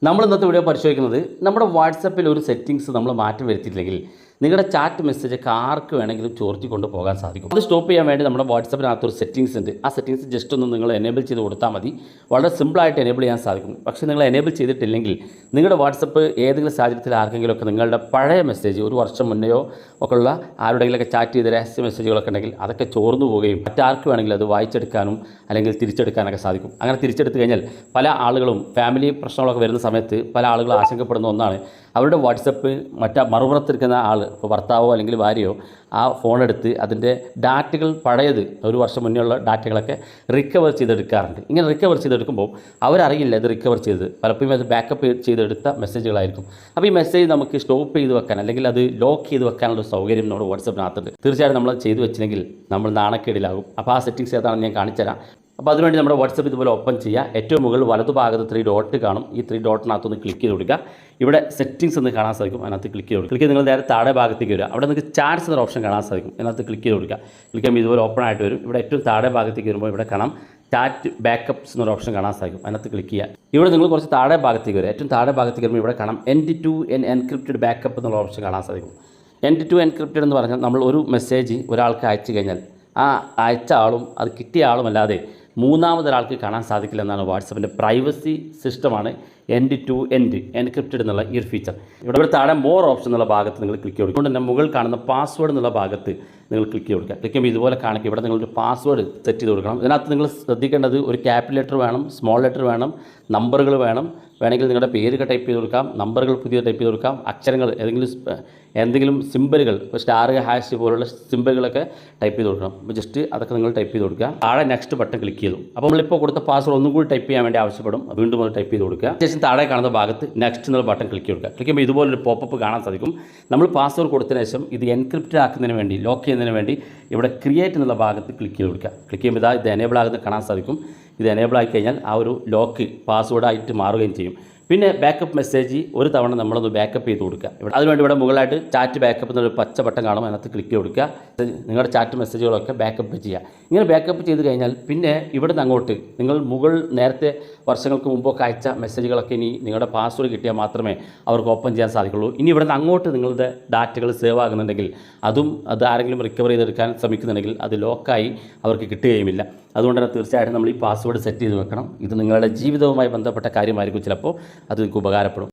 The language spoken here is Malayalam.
നമ്മൾ ഇന്നത്തെ വീഡിയോ പരിശോധിക്കുന്നത് നമ്മുടെ വാട്സപ്പിൽ ഒരു സെറ്റിങ്സ് നമ്മൾ മാറ്റം വരുത്തിയിട്ടില്ലെങ്കിൽ നിങ്ങളുടെ ചാറ്റ് മെസ്സേജ് ആർക്ക് വേണമെങ്കിലും ചോർത്തി കൊണ്ട് പോകാൻ സാധിക്കും. അത് സ്റ്റോപ്പ് ചെയ്യാൻ വേണ്ടി നമ്മുടെ വാട്സപ്പിനകത്തൊരു സെറ്റിങ്സ് ഉണ്ട്. ആ സെറ്റിങ്സ് ജസ്റ്റ് ഒന്ന് നിങ്ങൾ എനേബിൾ ചെയ്ത് കൊടുത്താൽ മതി. വളരെ സിമ്പിളായിട്ട് എനേബിൾ ചെയ്യാൻ സാധിക്കും. പക്ഷേ നിങ്ങൾ എനേബിൾ ചെയ്തിട്ടില്ലെങ്കിൽ നിങ്ങളുടെ വാട്സപ്പ് ഏതെങ്കിലും സാഹചര്യത്തിൽ ആർക്കെങ്കിലുമൊക്കെ നിങ്ങളുടെ പഴയ മെസ്സേജ് ഒരു വർഷം മുന്നെയോ ഒക്കെ ഉള്ള ആരുടെങ്കിലൊക്കെ ചാറ്റ് ചെയ്ത രഹസ്യ മെസ്സേജുകളൊക്കെ ഉണ്ടെങ്കിൽ അതൊക്കെ ചോർന്നു പോവുകയും മറ്റാർക്ക് വേണമെങ്കിലും അത് വായിച്ചെടുക്കാനും അല്ലെങ്കിൽ തിരിച്ചെടുക്കാനൊക്കെ സാധിക്കും. അങ്ങനെ തിരിച്ചെടുത്ത് കഴിഞ്ഞാൽ പല ആളുകളും ഫാമിലി പ്രശ്നങ്ങളൊക്കെ വരുന്ന സമയത്ത് പല ആളുകളും ആശങ്കപ്പെടുന്ന ഒന്നാണ് അവരുടെ വാട്സപ്പ് മറുപുറത്തിരിക്കുന്ന ആൾ, ഇപ്പോൾ ഭർത്താവോ അല്ലെങ്കിൽ ഭാര്യയോ ആ ഫോണെടുത്ത് അതിൻ്റെ ഡാറ്റകൾ പഴയത് ഒരു വർഷം മുന്നേ ഉള്ള ഡാറ്റകളൊക്കെ റിക്കവർ ചെയ്തെടുക്കാറുണ്ട്. ഇങ്ങനെ റിക്കവർ ചെയ്തെടുക്കുമ്പോൾ അവരറിയില്ല ഇത് റിക്കവർ ചെയ്തത്. പലപ്പോഴും അത് ബാക്കപ്പ് ചെയ്തെടുത്ത മെസ്സേജുകളായിരിക്കും. അപ്പോൾ ഈ മെസ്സേജ് നമുക്ക് സ്റ്റോപ്പ് ചെയ്ത് വെക്കാൻ അല്ലെങ്കിൽ അത് ലോക്ക് ചെയ്ത് വെക്കാനുള്ള സൗകര്യം നമ്മുടെ വാട്സപ്പിനകത്തുണ്ട്. തീർച്ചയായിട്ടും നമ്മൾ ചെയ്തു വെച്ചില്ലെങ്കിൽ നമ്മൾ നാണക്കേടിലാകും. അപ്പോൾ ആ സെറ്റിങ്സ് ഏതാണെന്ന് ഞാൻ കാണിച്ചുതരാം. അപ്പോൾ അതിനുവേണ്ടി നമ്മുടെ വാട്സപ്പ് ഇതുപോലെ ഓപ്പൺ ചെയ്യുക. ഏറ്റവും മുകളിൽ വലതുഭാഗത്ത് 3 ഡോട്ട് കാണും. ഈ 3 ഡോട്ടിനകത്തൊന്ന് ക്ലിക്ക് ചെയ്ത് കൊടുക്കുക. ഇവിടെ സെറ്റിങ്സ് എന്ന് കാണാൻ സാധിക്കും. അതിനകത്ത് ക്ലിക്ക് ചെയ്ത് കൊടുക്കുക. ക്ലിക്ക് ചെയ്ത് നിങ്ങൾ നേരെ താഴെ ഭാഗത്തേക്ക് വരിക. അവിടെ നിങ്ങൾക്ക് ചാറ്റ്സ് എന്നൊരു ഓപ്ഷൻ കാണാൻ സാധിക്കും. അതിനകത്ത് ക്ലിക്ക് ചെയ്ത് കൊടുക്കുക. ക്ലിക്ക് ചെയ്യുമ്പോൾ ഇതുപോലെ ഓപ്പൺ ആയിട്ട് വരും. ഇവിടെ ഏറ്റവും താഴെ ഭാഗത്തേക്ക് വരുമ്പോൾ ഇവിടെ കാണാം ചാറ്റ് ബാക്കപ്പ്സ് എന്നൊരു ഓപ്ഷൻ കാണാൻ സാധിക്കും. അതിനകത്ത് ക്ലിക്ക് ചെയ്യുക. ഇവിടെ നിങ്ങൾ കുറച്ച് താഴെ ഭാഗത്തേക്ക് വരിക. ഏറ്റവും താഴെ ഭാഗത്തേക്ക് വരുമ്പോൾ ഇവിടെ കാണാം end-to-end എൻക്രിപ്റ്റഡ് ബാക്കപ്പ് എന്നുള്ള ഓപ്ഷൻ കാണാൻ സാധിക്കും. end-to-end എൻക്രിപ്റ്റഡ് എന്ന് പറഞ്ഞാൽ നമ്മൾ ഒരു മെസ്സേജ് ഒരാൾക്ക് അയച്ചു കഴിഞ്ഞാൽ ആ അയച്ച ആളും അത് കിട്ടിയ ആളും അല്ലാതെ മൂന്നാമതൊരാൾക്ക് കാണാൻ സാധിക്കില്ല എന്നാണ് വാട്സപ്പിൻ്റെ പ്രൈവസി സിസ്റ്റമാണ് end-to-end എൻക്രിപ്റ്റഡ് എന്നുള്ള ഈ ഒരു ഫീച്ചർ. ഇവിടെ താഴെ മോർ ഓപ്ഷൻ എന്നുള്ള ഭാഗത്ത് നിങ്ങൾ ക്ലിക്ക് ചെയ്ത് കൊടുക്കുക. അതുകൊണ്ട് തന്നെ മുകളിൽ കാണുന്ന പാസ്വേഡ് എന്നുള്ള ഭാഗത്ത് നിങ്ങൾ ക്ലിക്ക് ചെയ്ത് കൊടുക്കുക. ക്ലിക്ക് ചെയ്യുമ്പോൾ ഇതുപോലെ കാണിക്കുക. ഇവിടെ നിങ്ങളൊരു പാസ്വേഡ് സെറ്റ് ചെയ്ത് കൊടുക്കണം. ഇതിനകത്ത് നിങ്ങൾ ശ്രദ്ധിക്കേണ്ടത് ഒരു ക്യാപിറ്റൽ ലെറ്റർ വേണം, സ്മോൾ ലെറ്റർ വേണം, നമ്പറുകൾ വേണം. വേണമെങ്കിൽ നിങ്ങളുടെ പേരൊക്കെ ടൈപ്പ് ചെയ്ത് കൊടുക്കാം, നമ്പറുകൾ പുതിയ ടൈപ്പ് ചെയ്ത് കൊടുക്കാം, അക്ഷരങ്ങൾ എന്തെങ്കിലും സിമ്പലുകൾ, സ്റ്റാർ ഹാഷ് പോലുള്ള സിമ്പലുകളൊക്കെ ടൈപ്പ് ചെയ്ത് കൊടുക്കണം. അപ്പോൾ ജസ്റ്റ് അതൊക്കെ നിങ്ങൾ ടൈപ്പ് ചെയ്ത് കൊടുക്കുക. താഴെ നെക്സ്റ്റ് ബട്ടൺ ക്ലിക്ക് ചെയ്തു. അപ്പോൾ നമ്മളിപ്പോൾ കൊടുത്ത പാസ്വേഡ് ഒന്നും കൂടി ടൈപ്പ് ചെയ്യാൻ വേണ്ടി ആവശ്യപ്പെടും. വീണ്ടും അത് ടൈപ്പ് ചെയ്ത് കൊടുക്കുക. ശേഷം താഴെ കാണുന്ന ഭാഗത്ത് നെക്സ്റ്റ് എന്നുള്ള ബട്ടൺ ക്ലിക്ക് കൊടുക്കുക. ക്ലിക്ക് ചെയ്യുമ്പോൾ ഇതുപോലൊരു പോപ്പപ്പ് കാണാൻ സാധിക്കും. നമ്മൾ പാസ്വേഡ് കൊടുത്തതിന് ശേഷം ഇത് എൻക്രിപ്റ്റഡ് ആക്കുന്നതിന് വേണ്ടി, ലോക്ക് ചെയ്യുന്നതിന് വേണ്ടി ഇവിടെ ക്രിയേറ്റ് എന്നുള്ള ഭാഗത്ത് ക്ലിക്ക് ചെയ്ത് കൊടുക്കുക. ക്ലിക്ക് ചെയ്യുമ്പോൾ ഇത് എനേബിൾ ആകുന്നത് കാണാൻ സാധിക്കും. ഇത് എനേബിൾ ആയി കഴിഞ്ഞാൽ ആ ഒരു ലോക്ക് പാസ്വേഡായിട്ട് മാറുകയും ചെയ്യും. പിന്നെ ബാക്കപ്പ് മെസ്സേജ് ഒരു തവണ നമ്മളൊന്ന് ബാക്കപ്പ് ചെയ്ത് കൊടുക്കുക. അതിനുവേണ്ടി ഇവിടെ മുകളിലായിട്ട് ചാറ്റ് ബാക്കപ്പ് എന്നൊരു പച്ച ബട്ടൺ കാണും. അതിനകത്ത് ക്ലിക്ക് കൊടുക്കുക. നിങ്ങളുടെ ചാറ്റ് മെസ്സേജുകളൊക്കെ ബാക്കപ്പ് ചെയ്യുക. ഇങ്ങനെ ബാക്കപ്പ് ചെയ്ത് കഴിഞ്ഞാൽ പിന്നെ ഇവിടെ നിന്ന് അങ്ങോട്ട് നിങ്ങൾ നേരത്തെ വർഷങ്ങൾക്ക് മുമ്പൊക്കെ അയച്ച മെസ്സേജുകളൊക്കെ ഇനി നിങ്ങളുടെ പാസ്വേഡ് കിട്ടിയാൽ മാത്രമേ അവർക്ക് ഓപ്പൺ ചെയ്യാൻ സാധിക്കുള്ളൂ. ഇനി ഇവിടെ നിന്ന് അങ്ങോട്ട് നിങ്ങളുടെ ഡാറ്റകൾ സേവ് ആകുന്നുണ്ടെങ്കിൽ അത് ആരെങ്കിലും റിക്കവർ ചെയ്തെടുക്കാൻ ശ്രമിക്കുന്നുണ്ടെങ്കിൽ അത് ലോക്കായി അവർക്ക് കിട്ടുകയുമില്ല. അതുകൊണ്ട് തന്നെ തീർച്ചയായിട്ടും നമ്മൾ ഈ പാസ്വേഡ് സെറ്റ് ചെയ്ത് വെക്കണം. ഇത് നിങ്ങളുടെ ജീവിതവുമായി ബന്ധപ്പെട്ട കാര്യമായിരിക്കും. ചിലപ്പോൾ അത് നിങ്ങൾക്ക് ഉപകാരപ്പെടും.